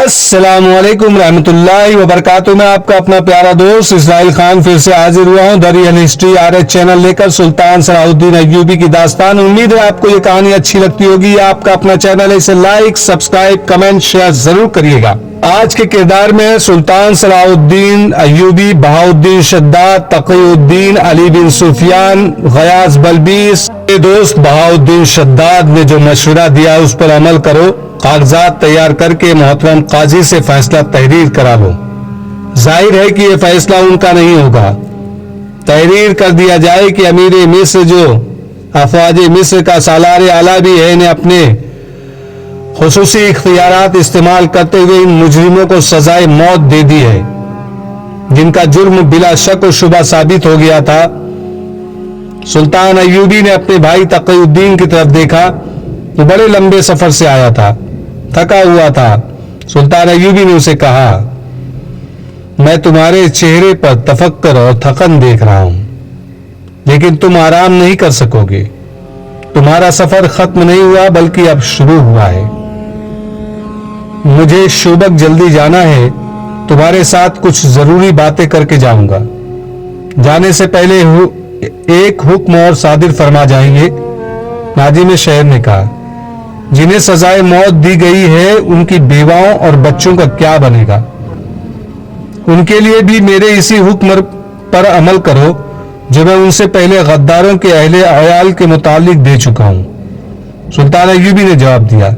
السلام علیکم رحمۃ اللہ وبرکاتہ. میں آپ کا اپنا پیارا دوست اسرائیل خان پھر سے حاضر ہوا ہوں the real history RH channel لے کر سلطان صلاح الدین ایوبی کی داستان. امید ہے آپ کو یہ کہانی اچھی لگتی ہوگی. آپ کا اپنا چینل ہے, اسے لائک, سبسکرائب, کمنٹ, شیئر ضرور کریے گا. آج کے کردار میں سلطان صلاح الدین ایوبی, بہاؤالدین شداد, تقی الدین, علی بن سفیان, غیاث بلبیس. دوست بہاؤالدین شداد نے جو مشورہ دیا اس پر عمل کرو. کاغذات تیار کر کے محترم قاضی سے فیصلہ تحریر کرا لو. ظاہر ہے کہ یہ فیصلہ ان کا نہیں ہوگا. تحریر کر دیا جائے کہ امیر مصر جو افواج مصر کا سالار اعلیٰ بھی ہے نے اپنے خصوصی اختیارات استعمال کرتے ہوئے ان مجرموں کو سزائے موت دے دی ہے جن کا جرم بلا شک و شبہ ثابت ہو گیا تھا. سلطان ایوبی نے اپنے بھائی تقی الدین کی طرف دیکھا. وہ بڑے لمبے سفر سے آیا تھا, تھکا ہوا تھا. سلطان ایوبی نے اسے کہا, میں تمہارے چہرے پر تفکر اور تھکن دیکھ رہا ہوں, لیکن تم آرام نہیں کر سکو گے. تمہارا سفر ختم نہیں ہوا بلکہ اب شروع ہوا ہے. مجھے شوبک جلدی جانا ہے. تمہارے ساتھ کچھ ضروری باتیں کر کے جاؤں گا. جانے سے پہلے ایک حکم اور صادر فرما جائیں گے. ناظم شہر نے کہا, جنہیں سزائے موت دی گئی ہے ان کی بیواؤں اور بچوں کا کیا بنے گا؟ ان کے لیے بھی میرے اسی حکم پر عمل کرو جو میں ان سے پہلے غداروں کے اہل عیال کے متعلق دے چکا ہوں. سلطان ایوبی نے جواب دیا,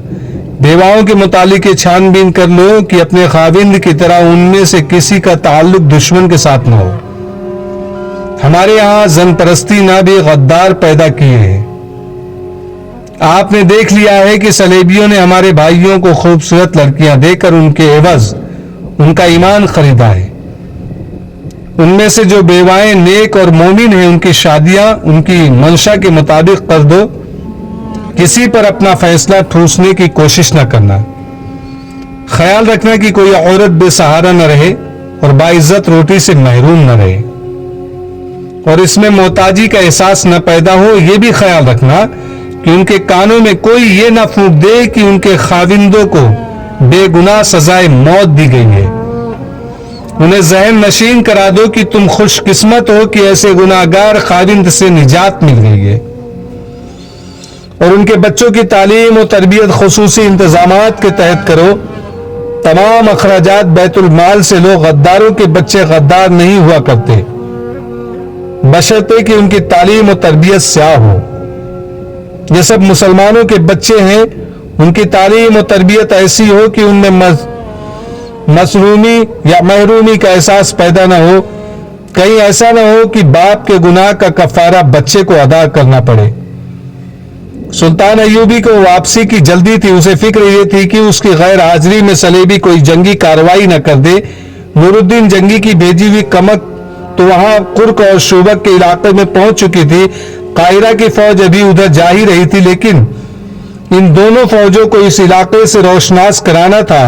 بیواؤں کے متعلق یہ چھان بین کر لو کہ اپنے خاوند کی طرح ان میں سے کسی کا تعلق دشمن کے ساتھ نہ ہو. ہمارے ہاں زن پرستی نہ بھی غدار پیدا کیے ہیں. آپ نے دیکھ لیا ہے کہ صلیبیوں نے ہمارے بھائیوں کو خوبصورت لڑکیاں دے کر ان کے عوض ان کا ایمان خریدا ہے. ان میں سے جو بیوائیں نیک اور مومن ہیں ان کی شادیاں ان کی منشا کے مطابق کر دو. کسی پر اپنا فیصلہ ٹھوسنے کی کوشش نہ کرنا. خیال رکھنا کہ کوئی عورت بے سہارا نہ رہے اور باعزت روٹی سے محروم نہ رہے, اور اس میں محتاجی کا احساس نہ پیدا ہو. یہ بھی خیال رکھنا کہ ان کے کانوں میں کوئی یہ نہ پھونک دے کہ ان کے خاوندوں کو بے گناہ سزائے موت دی گئی ہے. انہیں ذہن نشین کرا دو کہ تم خوش قسمت ہو کہ ایسے گناہگار خاوند سے نجات مل گئی ہے. اور ان کے بچوں کی تعلیم و تربیت خصوصی انتظامات کے تحت کرو. تمام اخراجات بیت المال سے لو. غداروں کے بچے غدار نہیں ہوا کرتے بشرطے کہ ان کی تعلیم و تربیت سیاہ ہو. یہ سب مسلمانوں کے بچے ہیں. ان کی تعلیم و تربیت ایسی ہو کہ ان میں مسرومی یا محرومی کا احساس پیدا نہ ہو. کہیں ایسا نہ ہو کہ باپ کے گناہ کا کفارہ بچے کو ادا کرنا پڑے. سلطان ایوبی کو واپسی کی جلدی تھی. اسے فکر یہ تھی کہ اس کی غیر حاضری میں صلیبی کوئی جنگی کارروائی نہ کر دے. نور الدین جنگی کی بھیجی ہوئی کمک تو وہاں قرق اور شوبک کے علاقے میں پہنچ چکی تھی. قاہرہ کی فوج ابھی ادھر جا ہی رہی تھی, لیکن ان دونوں فوجوں کو اس علاقے سے روشناس کرانا تھا.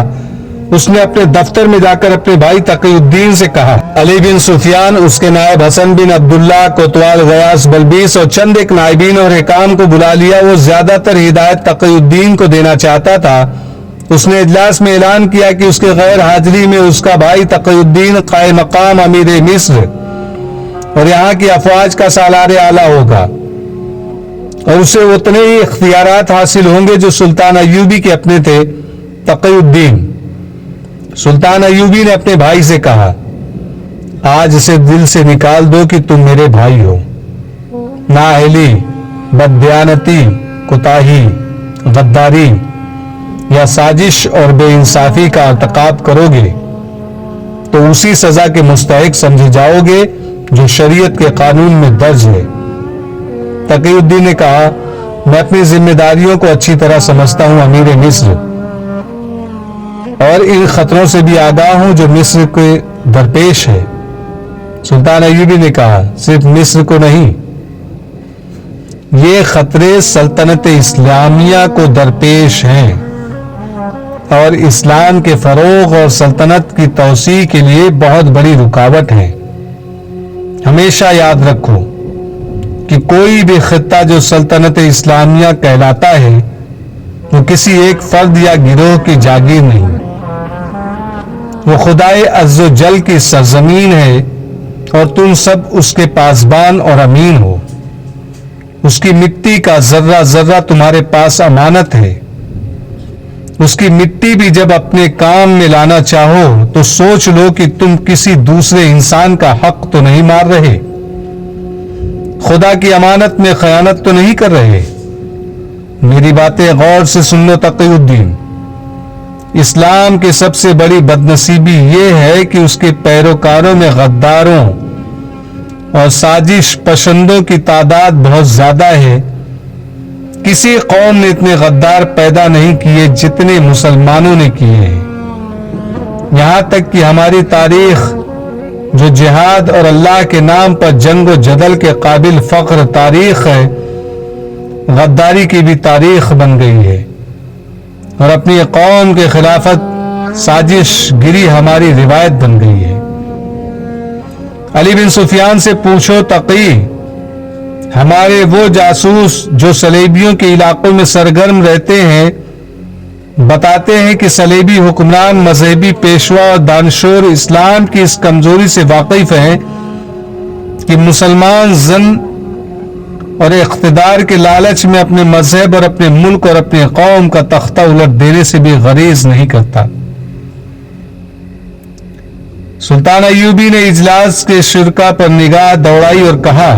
اس نے اپنے دفتر میں جا کر اپنے بھائی تقی الدین سے کہا. علی بن سفیان, اس کے نائب حسن بن عبداللہ, کوتوال غیاث بلبیس اور چند ایک نائبین اور حکام کو بلا لیا. وہ زیادہ تر ہدایت تقی الدین کو دینا چاہتا تھا. اس نے اجلاس میں اعلان کیا کہ اس کے غیر حاضری میں اس کا بھائی تقی الدین قائم مقام امیر مصر اور یہاں کی افواج کا سالار اعلیٰ ہوگا, اور اسے اتنے ہی اختیارات حاصل ہوں گے جو سلطان ایوبی کے اپنے تھے. تقی الدین. سلطان ایوبی نے اپنے بھائی سے کہا, آج اسے دل سے نکال دو کہ تم میرے بھائی ہو. نااہلی, بددیانتی, کوتاہی, غداری یا سازش اور بے انصافی کا ارتکاب کرو گے تو اسی سزا کے مستحق سمجھے جاؤ گے جو شریعت کے قانون میں درج ہے. تقی الدین نے کہا, میں اپنی ذمہ داریوں کو اچھی طرح سمجھتا ہوں امیر مصر, اور ان خطروں سے بھی آگاہ ہوں جو مصر کے درپیش ہے. سلطان ایوبی نے کہا, صرف مصر کو نہیں, یہ خطرے سلطنت اسلامیہ کو درپیش ہیں اور اسلام کے فروغ اور سلطنت کی توسیع کے لیے بہت بڑی رکاوٹ ہیں. ہمیشہ یاد رکھو کہ کوئی بھی خطہ جو سلطنت اسلامیہ کہلاتا ہے وہ کسی ایک فرد یا گروہ کی جاگیر نہیں. وہ خدائے عز و جل کی سرزمین ہے اور تم سب اس کے پاسبان اور امین ہو۔ اس کی مٹی کا ذرہ ذرہ تمہارے پاس امانت ہے۔ اس کی مٹی بھی جب اپنے کام میں لانا چاہو تو سوچ لو کہ تم کسی دوسرے انسان کا حق تو نہیں مار رہے، خدا کی امانت میں خیانت تو نہیں کر رہے۔ میری باتیں غور سے سن لو تقی الدین۔ اسلام کی سب سے بڑی بدنصیبی یہ ہے کہ اس کے پیروکاروں میں غداروں اور سازش پسندوں کی تعداد بہت زیادہ ہے۔ کسی قوم نے اتنے غدار پیدا نہیں کیے جتنے مسلمانوں نے کیے ہیں۔ یہاں تک کہ ہماری تاریخ جو جہاد اور اللہ کے نام پر جنگ و جدل کے قابل فخر تاریخ ہے، غداری کی بھی تاریخ بن گئی ہے، اور اپنی قوم کے خلافت سازش گری ہماری روایت بن گئی ہے۔ علی بن سفیان سے پوچھو تقی، ہمارے وہ جاسوس جو صلیبیوں کے علاقوں میں سرگرم رہتے ہیں بتاتے ہیں کہ صلیبی حکمران مذہبی پیشوا اور دانشور اسلام کی اس کمزوری سے واقف ہیں کہ مسلمان زن اور اقتدار کے لالچ میں اپنے مذہب اور اپنے ملک اور اپنے قوم کا تختہ الٹ دینے سے بھی غریض نہیں کرتا۔ سلطان ایوبی نے اجلاس کے شرکا پر نگاہ دوڑائی اور کہا،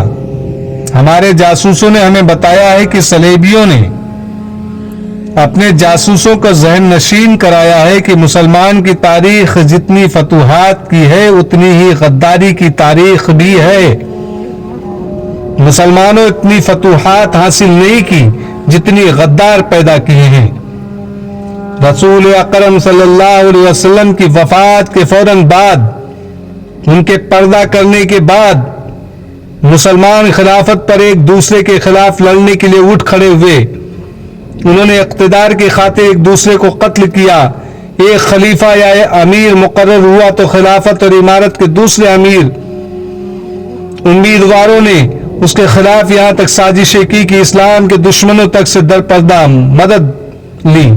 ہمارے جاسوسوں نے ہمیں بتایا ہے کہ صلیبیوں نے اپنے جاسوسوں کا ذہن نشین کرایا ہے کہ مسلمان کی تاریخ جتنی فتوحات کی ہے اتنی ہی غداری کی تاریخ بھی ہے۔ مسلمانوں اتنی فتوحات حاصل نہیں کی جتنی غدار پیدا کیے ہیں۔ رسول اکرم صلی اللہ علیہ وسلم کی وفات کے فوراً بعد، ان کے پردہ کرنے کے بعد، مسلمان خلافت پر ایک دوسرے کے خلاف لڑنے کے لیے اٹھ کھڑے ہوئے۔ انہوں نے اقتدار کی خاطر ایک دوسرے کو قتل کیا۔ ایک خلیفہ یا امیر مقرر ہوا تو خلافت اور امارت کے دوسرے امیر امیدواروں نے اس کے خلاف یہاں تک سازشیں کی کہ اسلام کے دشمنوں تک سے درپردہ مدد لی،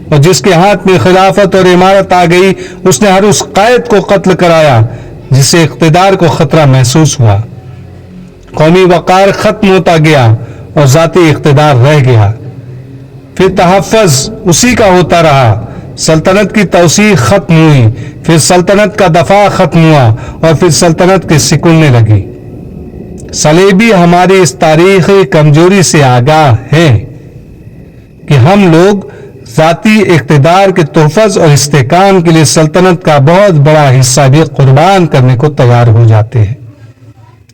اور جس کے ہاتھ میں خلافت اور امارت آ گئی اس نے ہر اس قائد کو قتل کرایا جس سے اقتدار کو خطرہ محسوس ہوا۔ قومی وقار ختم ہوتا گیا اور ذاتی اقتدار رہ گیا۔ پھر تحفظ اسی کا ہوتا رہا، سلطنت کی توسیع ختم ہوئی، پھر سلطنت کا دفاع ختم ہوا، اور پھر سلطنت کے سکڑنے لگی۔ صلیبی ہماری اس تاریخی کمزوری سے آگاہ ہیں کہ ہم لوگ ذاتی اقتدار کے تحفظ اور استحکام کے لیے سلطنت کا بہت بڑا حصہ بھی قربان کرنے کو تیار ہو جاتے ہیں۔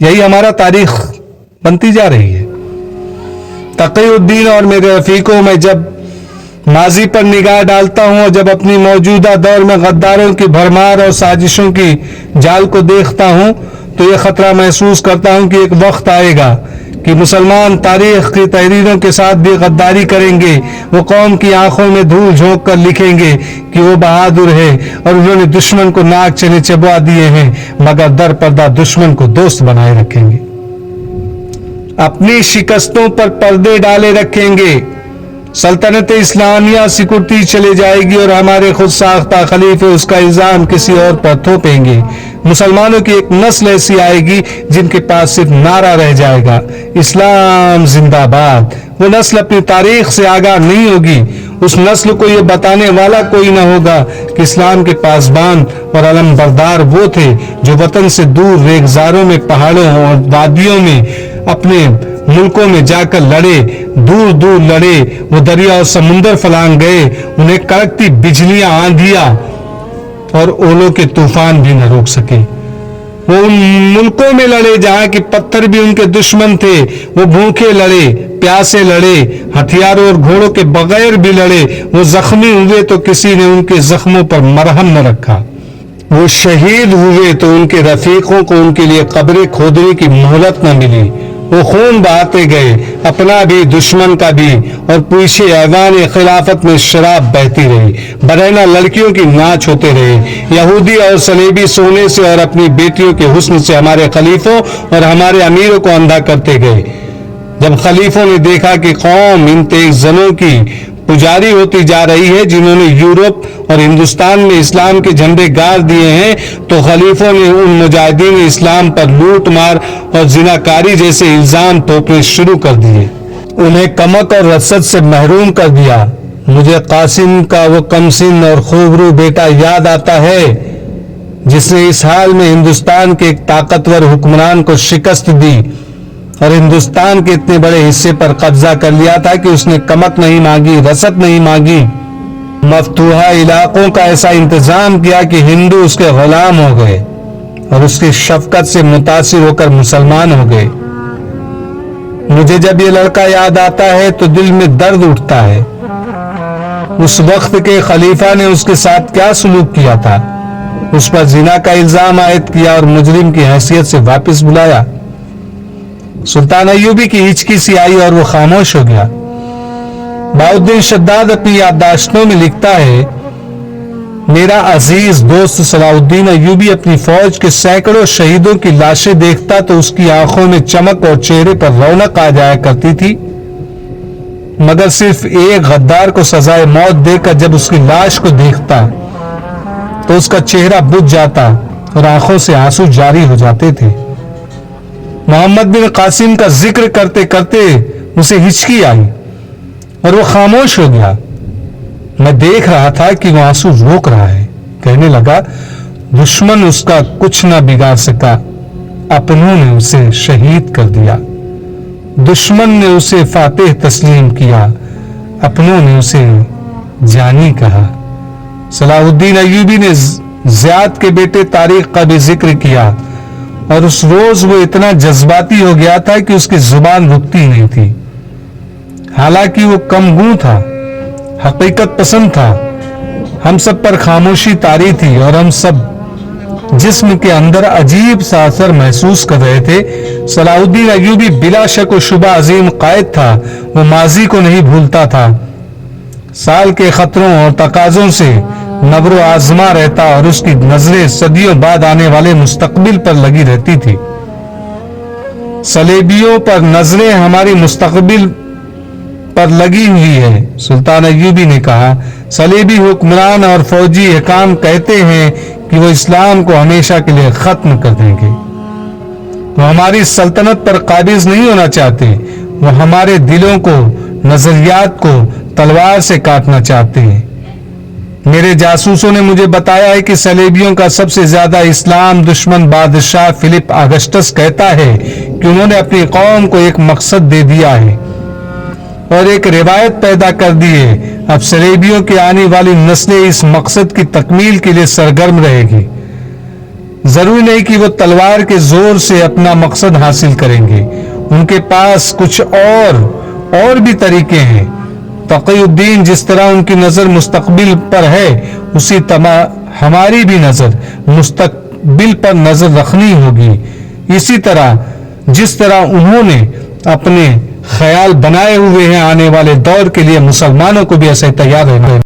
یہی ہمارا تاریخ بنتی جا رہی ہے۔ تقی الدین اور میرے رفیقوں، میں جب ماضی پر نگاہ ڈالتا ہوں اور جب اپنی موجودہ دور میں غداروں کی بھرمار اور سازشوں کی جال کو دیکھتا ہوں تو یہ خطرہ محسوس کرتا ہوں کہ ایک وقت آئے گا کہ مسلمان تاریخ کی تحریروں کے ساتھ بھی غداری کریں گے۔ وہ قوم کی آنکھوں میں دھول جھونک کر لکھیں گے کہ وہ بہادر ہے اور انہوں نے دشمن کو ناک چنے چبوا دیے ہیں، مگر در پردہ دشمن کو دوست بنائے رکھیں گے، اپنی شکستوں پر پردے ڈالے رکھیں گے۔ سلطنت اسلامیہ سکڑتی چلے جائے گی اور ہمارے خود ساختہ خلیفے اس کا الزام کسی اور پر تھوپیں گے۔ مسلمانوں کی ایک نسل ایسی آئے گی جن کے پاس صرف نعرہ رہ جائے گا، اسلام زندہ باد۔ وہ نسل اپنی تاریخ سے آگاہ نہیں ہوگی۔ اس نسل کو یہ بتانے والا کوئی نہ ہوگا کہ اسلام کے پاسبان اور علم بردار وہ تھے جو وطن سے دور ریگزاروں میں، پہاڑوں اور وادیوں میں، اپنے ملکوں میں جا کر لڑے، دور دور لڑے۔ وہ دریا اور سمندر فلانگ گئے، انہیں کڑکتی بجلیاں، آندھیاں اور اولوں کے طوفان بھی نہ روک سکے۔ وہ ان ملکوں میں لڑے جہاں کے پتھر بھی ان کے دشمن تھے۔ وہ بھوکے لڑے، پیاسے لڑے، ہتھیاروں اور گھوڑوں کے بغیر بھی لڑے۔ وہ زخمی ہوئے تو کسی نے ان کے زخموں پر مرہم نہ رکھا۔ وہ شہید ہوئے تو ان کے رفیقوں کو ان کے لیے قبریں کھودنے کی مہلت نہ ملی۔ وہ خون بہاتے گئے، اپنا بھی دشمن کا بھی، اور پیچھے ایوان خلافت میں شراب بہتی رہی، برہنہ لڑکیوں کی ناچ ہوتے رہے۔ یہودی اور صلیبی سونے سے اور اپنی بیٹیوں کے حسن سے ہمارے خلیفوں اور ہمارے امیروں کو اندھا کرتے گئے۔ جب خلیفوں نے دیکھا کہ قوم ان تیز زنوں کی پجاری ہوتی جا رہی ہے جنہوں نے یورپ اور ہندوستان میں اسلام کے جھنڈے گاڑ دیے ہیں تو خلیفوں نے ان مجاہدین اسلام پر لوٹ مار اور زناکاری جیسے الزام تھوپنے شروع کر دیے، انہیں کمک اور رسد سے محروم کر دیا۔ مجھے قاسم کا وہ کم سن اور خوبرو بیٹا یاد آتا ہے جس نے اس حال میں ہندوستان کے ایک طاقتور حکمران کو شکست دی اور ہندوستان کے اتنے بڑے حصے پر قبضہ کر لیا تھا کہ اس نے کمک نہیں مانگی، رسد نہیں مانگی، مفتوحہ علاقوں کا ایسا انتظام کیا کہ ہندو اس کے غلام ہو گئے اور اس کی شفقت سے متاثر ہو کر مسلمان ہو گئے۔ مجھے جب یہ لڑکا یاد آتا ہے تو دل میں درد اٹھتا ہے۔ اس وقت کے خلیفہ نے اس کے ساتھ کیا سلوک کیا تھا، اس پر زنا کا الزام عائد کیا اور مجرم کی حیثیت سے واپس بلایا۔ سلطان ایوبی کی ہچکی سی آئی اور وہ خاموش ہو گیا۔ بہاؤالدین شداد اپنی یادداشتوں میں لکھتا ہے، میرا عزیز دوست صلاح الدین ایوبی اپنی فوج کے سینکڑوں شہیدوں کی لاشیں دیکھتا تو اس کی آنکھوں میں چمک اور چہرے پر رونق آ جایا کرتی تھی، مگر صرف ایک غدار کو سزائے موت دے کر جب اس کی لاش کو دیکھتا تو اس کا چہرہ بجھ جاتا اور آنکھوں سے آنسو جاری ہو جاتے تھے۔ محمد بن قاسم کا ذکر کرتے کرتے اسے ہچکی آئی اور وہ خاموش ہو گیا۔ میں دیکھ رہا تھا کہ وہ آنسو روک رہا ہے۔ کہنے لگا، دشمن اس کا کچھ نہ بگاڑ سکا، اپنوں نے اسے شہید کر دیا۔ دشمن نے اسے فاتح تسلیم کیا، اپنوں نے اسے جانی کہا۔ صلاح الدین ایوبی نے زیاد کے بیٹے طارق کا بھی ذکر کیا اور اس روز وہ اتنا جذباتی ہو گیا تھا کہ اس کی زبان رکتی نہیں تھی۔ حالانکہ وہ کم گوں تھا، حقیقت پسند تھا، ہم سب پر خاموشی طاری تھی اور ہم سب جسم کے اندر عجیب سا اثر محسوس کر رہے تھے۔ صلاح الدین ایوبی بلا شک و شبہ عظیم قائد تھا، وہ ماضی کو نہیں بھولتا تھا، سال کے خطروں اور تقاضوں سے نبر و آزما رہتا اور اس کی نظریں صدیوں بعد آنے والے مستقبل پر لگی رہتی تھی۔ صلیبیوں پر نظریں ہماری مستقبل پر لگی ہوئی ہے، سلطان ایوبی نے کہا۔ صلیبی حکمران اور فوجی حکام کہتے ہیں کہ وہ اسلام کو ہمیشہ کے لیے ختم کر دیں گے۔ وہ ہماری سلطنت پر قابض نہیں ہونا چاہتے، وہ ہمارے دلوں کو، نظریات کو تلوار سے کاٹنا چاہتے ہیں۔ میرے جاسوسوں نے مجھے بتایا ہے کہ صلیبیوں کا سب سے زیادہ اسلام دشمن بادشاہ فلپ آگسٹس کہتا ہے کہ انہوں نے اپنی قوم کو ایک مقصد دے دیا ہے اور ایک روایت پیدا کر دی ہے۔ اب صلیبیوں کی آنے والی نسلیں اس مقصد کی تکمیل کے لیے سرگرم رہے گی۔ ضروری نہیں کہ وہ تلوار کے زور سے اپنا مقصد حاصل کریں گے، ان کے پاس کچھ اور بھی طریقے ہیں۔ تقی الدین جس طرح ان کی نظر مستقبل پر ہے، اسی طرح ہماری بھی نظر مستقبل پر نظر رکھنی ہوگی۔ اسی طرح جس طرح انہوں نے اپنے خیال بنائے ہوئے ہیں، آنے والے دور کے لیے مسلمانوں کو بھی ایسے تیار رہنا ہے۔